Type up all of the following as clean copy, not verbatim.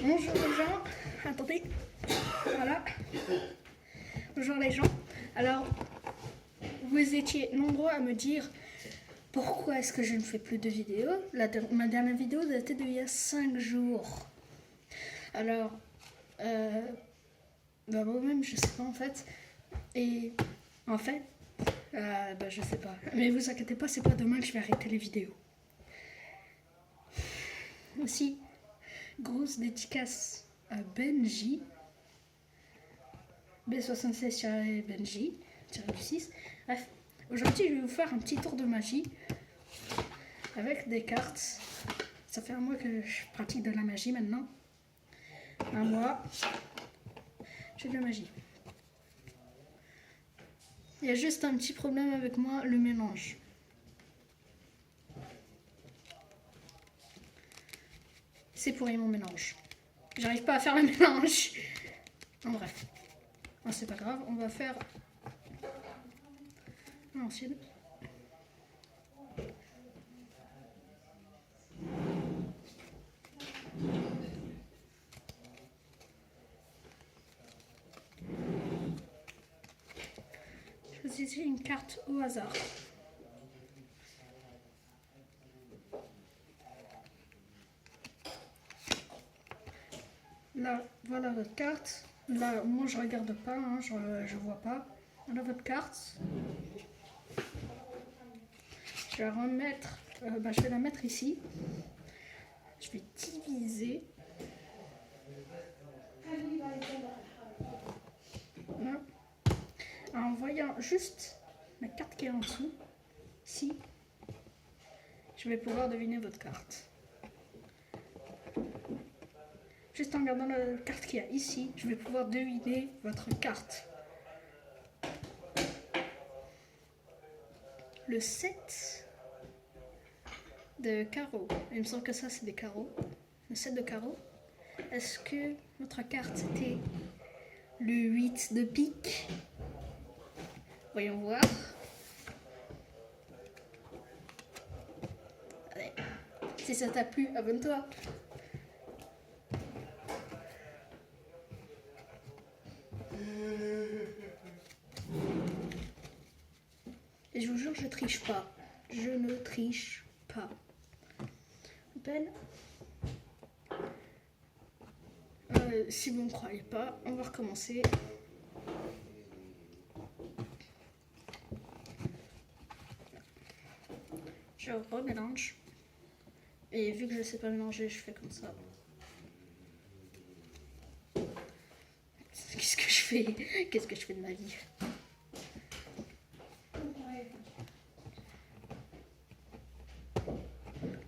Bonjour les gens. Attendez. Voilà. Bonjour les gens. Alors, vous étiez nombreux à me dire pourquoi est-ce que je ne fais plus de vidéos. Ma dernière vidéo datait d'il y a 5 jours. Alors, moi-même je sais pas en fait. Et en fait, je sais pas. Mais vous inquiétez pas, c'est pas demain que je vais arrêter les vidéos. Aussi, grosse dédicace à Benji. B76-Benji, du 6. Bref, aujourd'hui je vais vous faire un petit tour de magie avec des cartes. Ça fait un mois que je pratique de la magie maintenant. Un mois, j'ai de la magie. Il y a juste un petit problème avec moi, le mélange. C'est pourri mon mélange. J'arrive pas à faire le mélange. En bref. Oh, c'est pas grave, on va faire l'ancienne. Choisissez une carte au hasard. Là, voilà votre carte. Là, moi je regarde pas, hein, je vois pas. Voilà votre carte. Je vais la remettre, je vais la mettre ici. Je vais diviser. Voilà. En voyant juste la carte qui est en dessous, ici, je vais pouvoir deviner votre carte. Juste en regardant la carte qu'il y a ici, je vais pouvoir deviner votre carte. Le 7 de carreaux. Il me semble que ça, c'est des carreaux. Le 7 de carreaux. Est-ce que votre carte était le 8 de pique? Voyons voir. Allez. Si ça t'a plu, abonne-toi. Et je vous jure, je triche pas. Je ne triche pas. Peine. Si vous ne croyez pas, on va recommencer. Je remélange. Et vu que je ne sais pas mélanger, je fais comme ça. Qu'est-ce que je fais? Qu'est-ce que je fais de ma vie?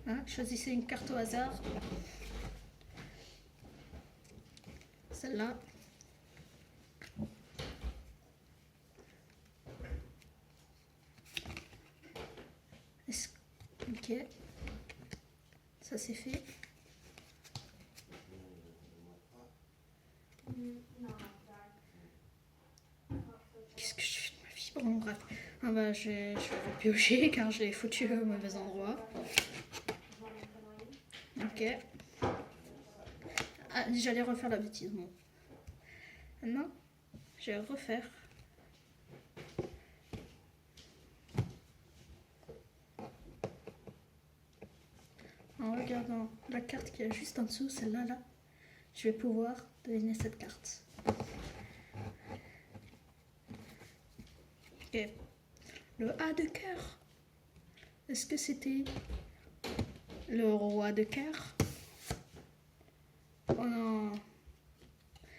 Hein, choisissez une carte au hasard. Celle-là. Ok. Ça c'est fait. Qu'est-ce que je fais de ma vie? Bon, bref. Je vais piocher car je l'ai foutu au mauvais endroit. Ok. Ah, j'allais refaire la bêtise, bon. Maintenant, je vais refaire. En regardant la carte qui est juste en dessous, celle-là, là, je vais pouvoir deviner cette carte. Ok. Le A de cœur. Est-ce que c'était le roi de cœur? Oh non.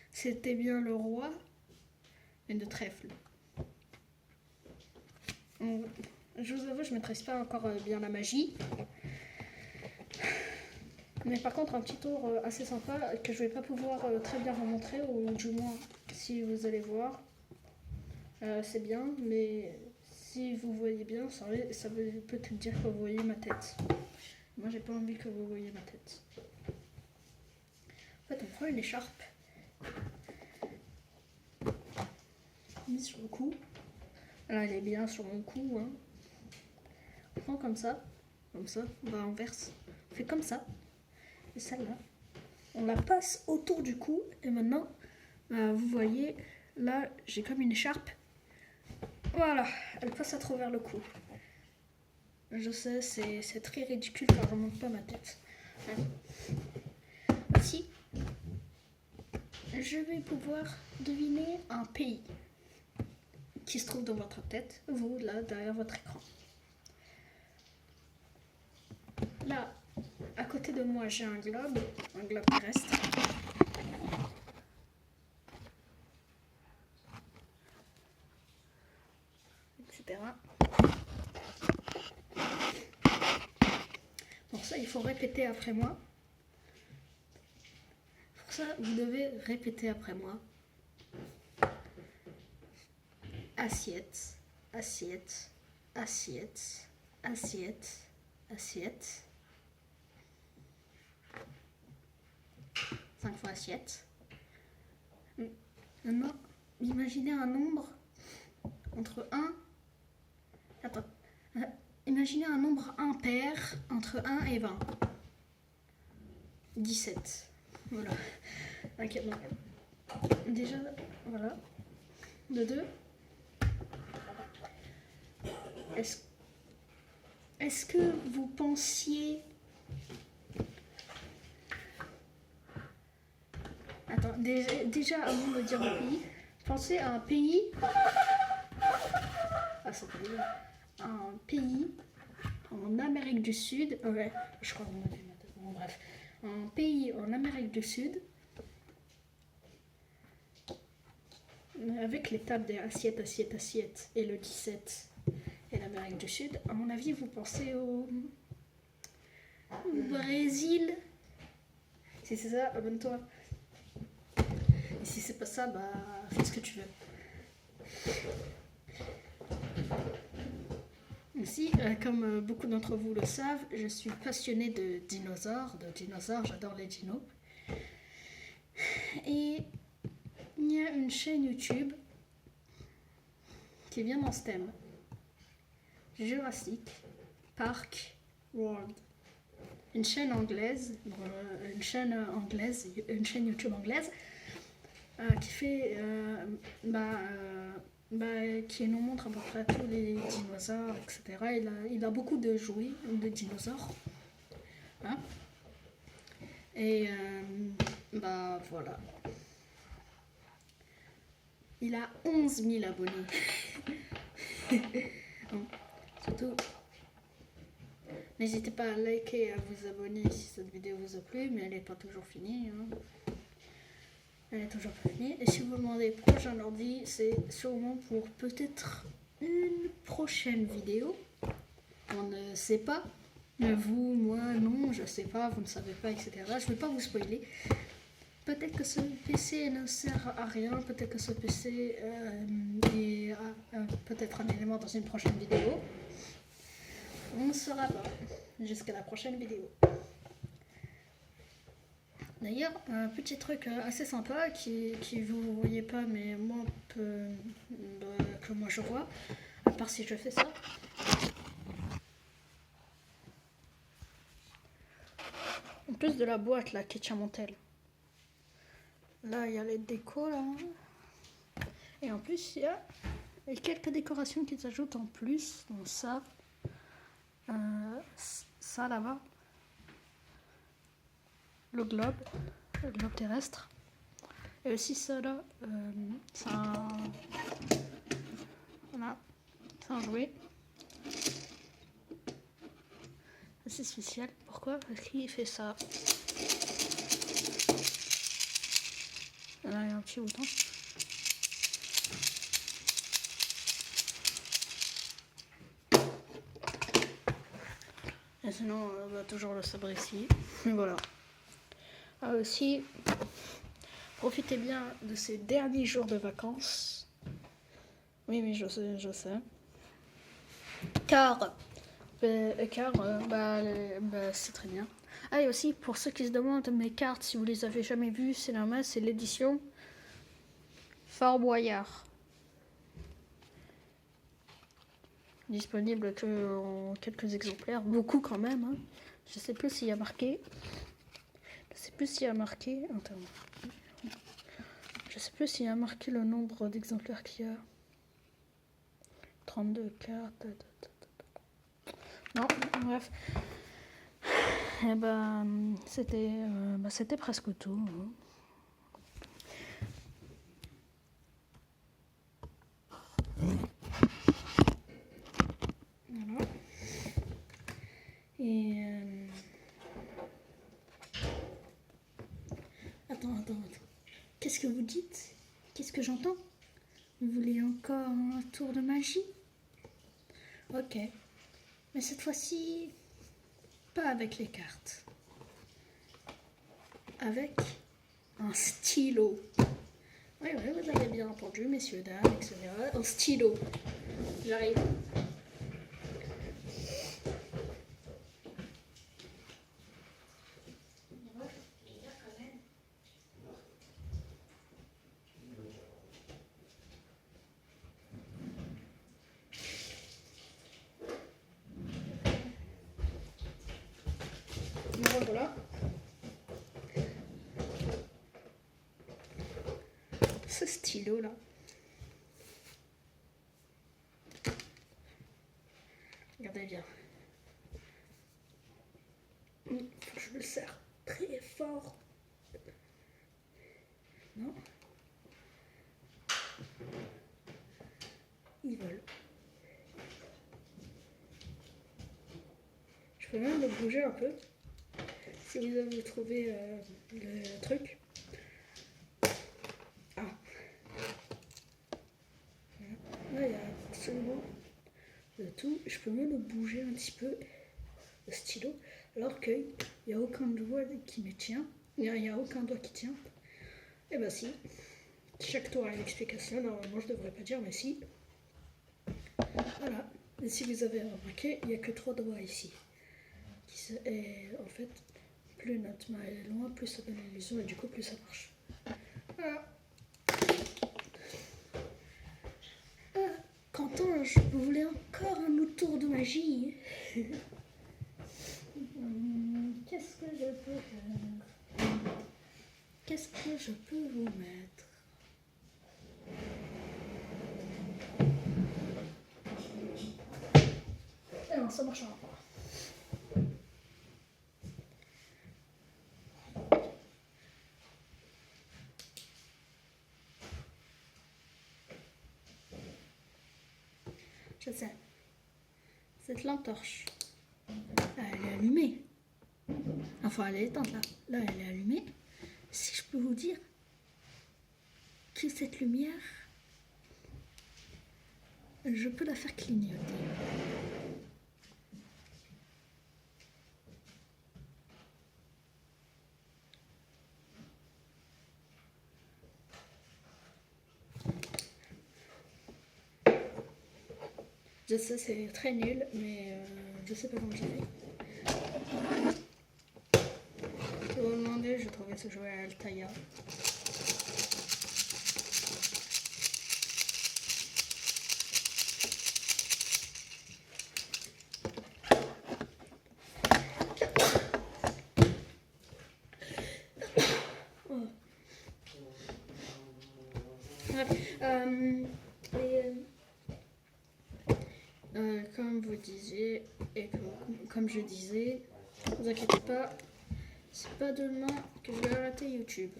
C'était bien le roi et de trèfle. Je vous avoue, je ne maîtrise pas encore bien la magie. Mais par contre, un petit tour assez sympa que je ne vais pas pouvoir très bien vous montrer, ou du moins, si vous allez voir, c'est bien, mais si vous voyez bien, ça veut peut-être dire que vous voyez ma tête. Moi, j'ai pas envie que vous voyez ma tête. En fait, on prend une écharpe, mise sur le cou. Là, elle est bien sur mon cou. Hein. On prend comme ça, on va inverse. On fait comme ça. Et celle-là, on la passe autour du cou. Et maintenant, vous voyez, là, j'ai comme une écharpe. Voilà, elle passe à travers le cou. Je sais, c'est très ridicule car je ne monte pas ma tête. Voici, je vais pouvoir deviner un pays qui se trouve dans votre tête, vous, là, derrière votre écran. Là, à côté de moi, j'ai un globe terrestre. Etc. Pour ça, il faut répéter après moi. Pour ça, vous devez répéter après moi. Assiette, assiette, assiette, assiette, assiette. 5 fois assiette. Maintenant, imaginez un nombre entre 1... Attends. Imaginez un nombre impair entre 1 et 20. 17. Voilà. Ok, bon. Déjà, voilà. De 2. Est-ce que vous pensiez... Attends, déjà avant de dire le pays, pensez à un pays... Ah, c'est pas bien. Un pays en Amérique du Sud... Ouais, je crois qu'on a vu maintenant. Bon, bref. Un pays en Amérique du Sud... Avec l'étape des assiettes, assiettes, assiettes et le 17 et l'Amérique du Sud, à mon avis, vous pensez au Brésil. Si c'est ça, abonne-toi. Et si c'est pas ça, bah fais ce que tu veux. Aussi, comme beaucoup d'entre vous le savent, je suis passionnée de dinosaures. J'adore les dinos. Et il y a une chaîne YouTube qui est bien dans ce thème. Jurassic Park World. Une chaîne anglaise, une chaîne YouTube anglaise, qui fait, qui nous montre à peu près tous les dinosaures, etc. Il a beaucoup de jouets de dinosaures. Hein? Et voilà. Il a 11 000 abonnés. Bon, surtout, n'hésitez pas à liker et à vous abonner si cette vidéo vous a plu, mais elle n'est pas toujours finie. Hein. Elle est toujours pas finie. Et si vous me demandez pourquoi j'ai un ordi, c'est sûrement pour peut-être une prochaine vidéo. On ne sait pas. Vous, moi, non, je sais pas, vous ne savez pas, etc. Je ne vais pas vous spoiler. Peut-être que ce PC ne sert à rien, peut-être que ce PC est peut-être un élément dans une prochaine vidéo. On ne saura pas jusqu'à la prochaine vidéo. D'ailleurs, un petit truc assez sympa qui vous ne voyez pas, mais moi, que moi je vois, à part si je fais ça. En plus de la boîte là qui tient mon tel. Là, il y a les décos là. Et en plus, il y a quelques décorations qui s'ajoutent en plus. Donc ça là-bas. Le globe terrestre. Et aussi ça là, c'est un jouet. C'est spécial. Pourquoi? Parce qu'il fait ça. Là, il y a un petit bouton. Et sinon, on va toujours le sabre ici. Et voilà. Aussi, profitez bien de ces derniers jours de vacances. Oui, je sais. Car c'est très bien. Ah, et aussi, pour ceux qui se demandent mes cartes, si vous les avez jamais vues, c'est normal, c'est l'édition Fort Boyard. Disponible que en quelques exemplaires, beaucoup quand même. Hein. Je sais plus s'il y a marqué. sais plus s'il y a marqué. Attends. Je sais plus s'il y a marqué le nombre d'exemplaires qu'il y a. 32 cartes. Non, bref. Et c'était presque tout. Hein. Voilà. Et attends. Qu'est-ce que vous dites? Qu'est-ce que j'entends? Vous voulez encore un tour de magie? Ok. Mais cette fois-ci, pas avec les cartes. Avec un stylo. Oui, vous avez bien entendu, messieurs, dames, etc. Un stylo. J'arrive. Voilà. Ce stylo là. Regardez bien. Je le serre très fort. Non. Il vole. Je peux même le bouger un peu. Si vous avez trouvé le truc. Ah. Là, il y a absolument de tout. Je peux même le bouger un petit peu, le stylo, alors qu'il n'y a aucun doigt qui me tient. Il n'y a aucun doigt qui tient. Et ben si. Chaque tour a une explication. Normalement, je ne devrais pas dire, mais si. Voilà. Et si vous avez remarqué, il n'y a que 3 doigts ici. Et en fait, plus notre main est loin, plus ça donne l'illusion et du coup, plus ça marche. Voilà. Quentin, vous voulez encore un autre tour de magie? Qu'est-ce que je peux faire? Qu'est-ce que je peux vous mettre? Non, ça marchera pas. Je sais. Cette lampe torche. Là, elle est allumée. Enfin, elle est éteinte là. Là, elle est allumée. Si je peux vous dire que cette lumière, je peux la faire clignoter. Je sais, c'est très nul, mais je sais pas comment j'ai fait. Si vous me demandez, je trouvais ce jouet à Altaïa. Comme vous disiez, et comme je disais, ne vous inquiétez pas, c'est pas demain que je vais arrêter YouTube.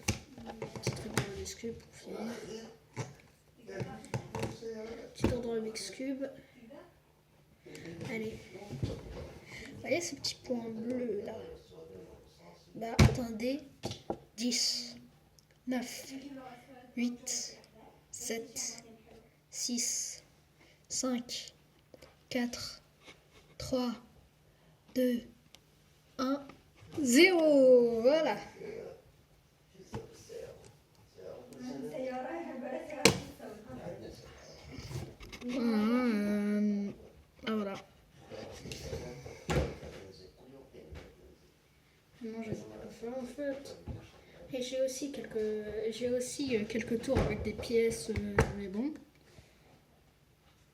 Petite vidéo Rubik's Cube pour finir. Petit tour de Rubik's Cube. Allez. Vous voyez ce petit point bleu là? Bah attendez. 10, 9, 8, 7, 6, 5, 4, 3, 2, 1, 0. Voilà. Voilà. Non, je sais pas faire en fait. Et j'ai aussi quelques tours avec des pièces, mais bon.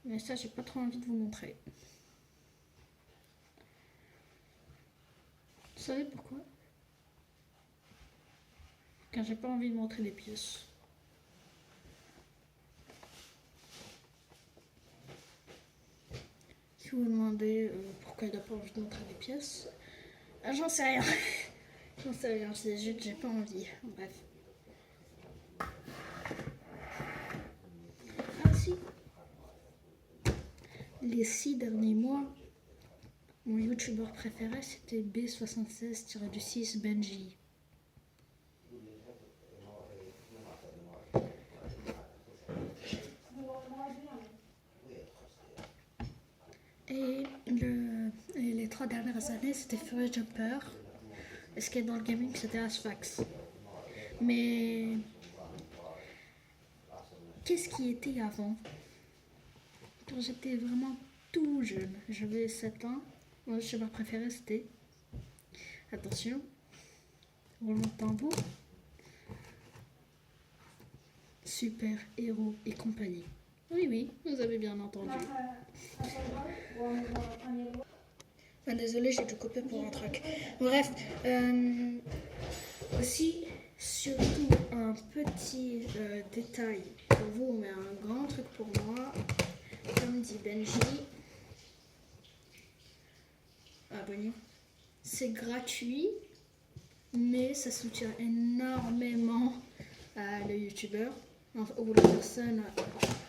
Mais ça, j'ai pas trop envie de vous montrer. Vous savez pourquoi? car j'ai pas envie de montrer les pièces. Si vous vous demandez pourquoi il n'a pas envie de montrer les pièces, j'en sais rien. J'en sais rien, c'est juste j'ai pas envie. Bref. Ah si. Les 6 derniers mois, mon youtubeur préféré c'était B76-6 Benji. Et les 3 dernières années c'était Furry Jumper. Et ce qui est dans le gaming c'était Asfax. Mais qu'est-ce qui était avant? Quand j'étais vraiment tout jeune, j'avais 7 ans, mon youtubeur préféré c'était, attention, roulement de tambour, Super Héros et compagnie. Oui, oui, vous avez bien entendu. Ah, désolé, j'ai dû couper pour un truc. Bref, aussi, surtout un petit détail pour vous, mais un grand truc pour moi. Comme dit Benji, abonnez. C'est gratuit, mais ça soutient énormément le youtubeur ou la personne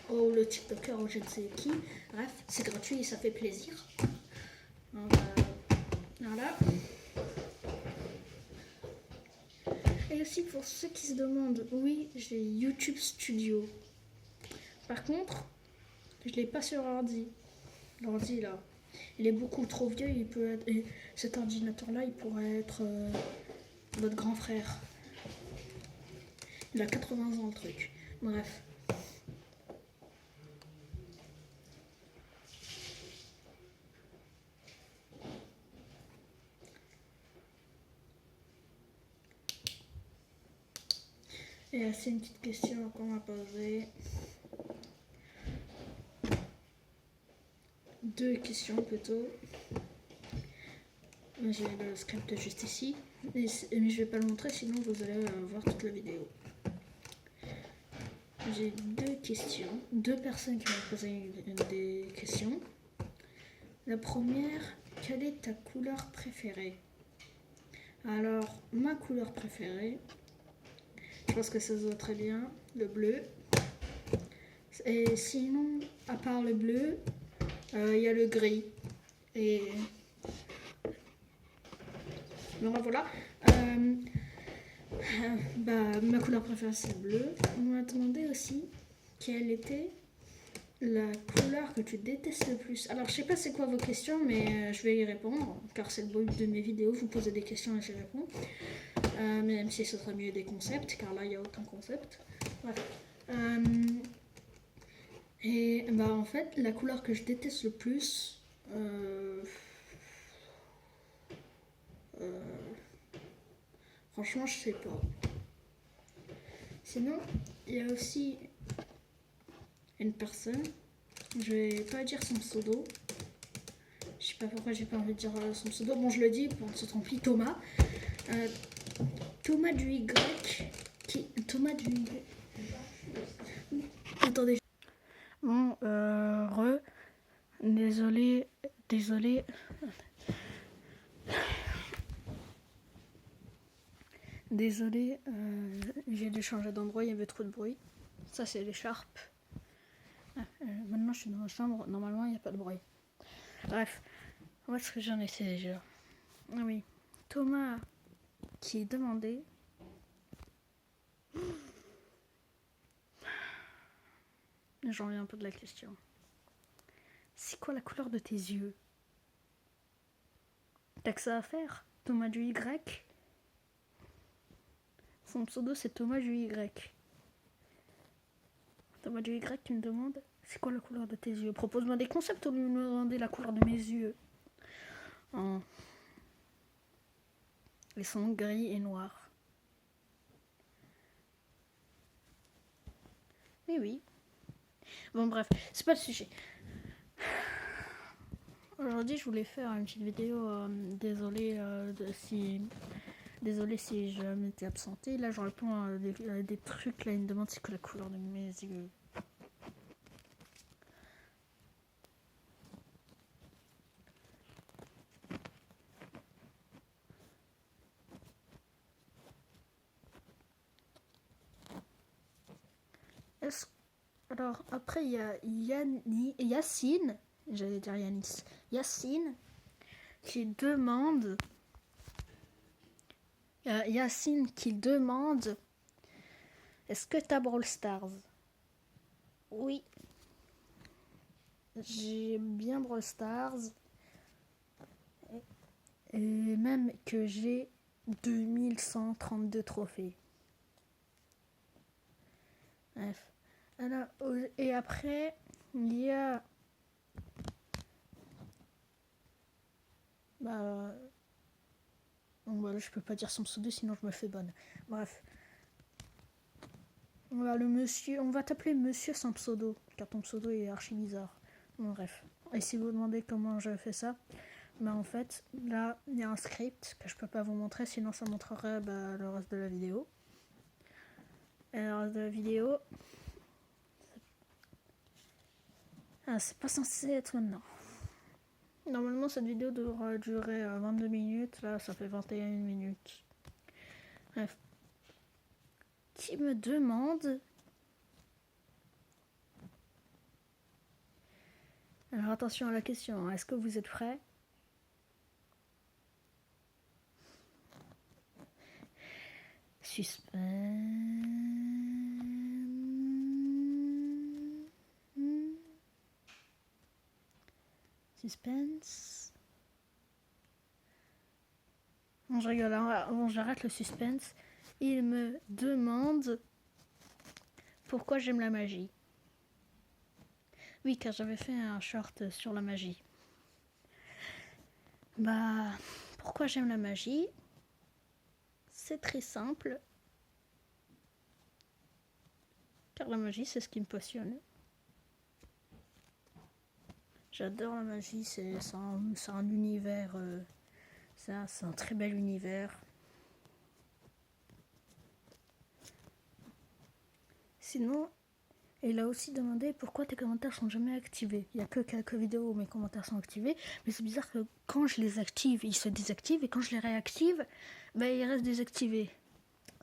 ou le tiktoker ou je ne sais qui. Bref, c'est gratuit et ça fait plaisir. Donc, voilà. Et aussi pour ceux qui se demandent, oui, j'ai YouTube Studio. Par contre, je l'ai pas sur ordi. L'ordi là, il est beaucoup trop vieux. Il peut être, et cet ordinateur là, il pourrait être votre grand frère. Il a 80 ans le truc. Bref. Et c'est une petite question qu'on m'a posée. 2 questions plutôt. J'ai le script juste ici, mais je vais pas le montrer sinon vous allez voir toute la vidéo. J'ai 2 questions, 2 personnes qui m'ont posé des questions. La première, quelle est ta couleur préférée? Alors, ma couleur préférée, je pense que ça se voit très bien, le bleu. Et sinon, à part le bleu, il y a le gris. Et donc voilà. Ma couleur préférée c'est le bleu. On m'a demandé aussi quelle était la couleur que tu détestes le plus. Alors je sais pas c'est quoi vos questions, mais je vais y répondre car c'est le but de mes vidéos. Vous posez des questions et j'y réponds. Même si ce serait mieux des concepts, car là il n'y a aucun concept. Bref. En fait la couleur que je déteste le plus, franchement je sais pas. Sinon il y a aussi une personne, je vais pas dire son pseudo, je sais pas pourquoi j'ai pas envie de dire son pseudo, bon je le dis pour se tromper, Thomas. Thomas du Y, Thomas du Y. Attendez. Bon, désolé. Désolé, j'ai dû changer d'endroit, il y avait trop de bruit. Ça c'est l'écharpe. Maintenant je suis dans ma chambre, normalement il n'y a pas de bruit. Bref, où est-ce que j'en étais déjà? Ah oui, Thomas qui demandait. J'en reviens un peu de la question. C'est quoi la couleur de tes yeux? T'as que ça à faire? Thomas du Y. Son pseudo c'est Thomas du Y. Thomas du Y qui me demande c'est quoi la couleur de tes yeux? Propose-moi des concepts au lieu de me demander la couleur de mes yeux. Ils sont gris et noirs. Mais oui. Bon bref, c'est pas le sujet. Aujourd'hui je voulais faire une petite vidéo, désolé Désolé si je m'étais absenté. Là, je réponds à des trucs. Là, il me demande c'est quoi la couleur de mes yeux. Alors, après, il y a Yacine, j'allais dire Yanis, Yacine, qui demande... Yacine qui demande est-ce que t'as Brawl Stars? Oui. J'aime bien Brawl Stars. Et même que j'ai 2132 trophées. Bref. Alors, et après, il y a... Donc voilà, je peux pas dire son pseudo sinon je me fais bonne. Bref. Voilà, le monsieur, on va t'appeler monsieur sans pseudo, car ton pseudo est archi bizarre. Bon, bref. Et si vous vous demandez comment je fais ça, en fait, là, il y a un script que je peux pas vous montrer, sinon ça montrerait le reste de la vidéo. Et le reste de la vidéo... Ah, c'est pas censé être maintenant. Normalement, cette vidéo devra durer 22 minutes. Là, ça fait 21 minutes. Bref. Qui me demande... Alors, attention à la question. Est-ce que vous êtes prêts? Suspense... Suspense... Bon, je rigole, hein. Bon, j'arrête le suspense. Il me demande pourquoi j'aime la magie. Oui, car j'avais fait un short sur la magie. Pourquoi j'aime la magie? C'est très simple. Car la magie, c'est ce qui me passionne. J'adore la magie, c'est un univers... c'est un très bel univers. Sinon, il a aussi demandé pourquoi tes commentaires sont jamais activés. Il n'y a que quelques vidéos où mes commentaires sont activés, mais c'est bizarre que quand je les active, ils se désactivent, et quand je les réactive, ils restent désactivés.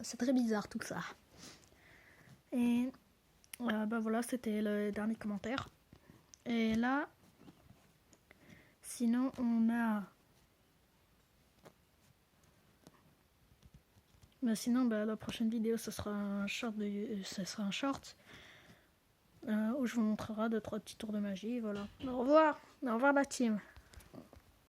C'est très bizarre tout ça. Et voilà, c'était le dernier commentaire. Et là, sinon on a... sinon, la prochaine vidéo, ce sera un short, où je vous montrerai 2-3 petits tours de magie. Voilà. Au revoir la team.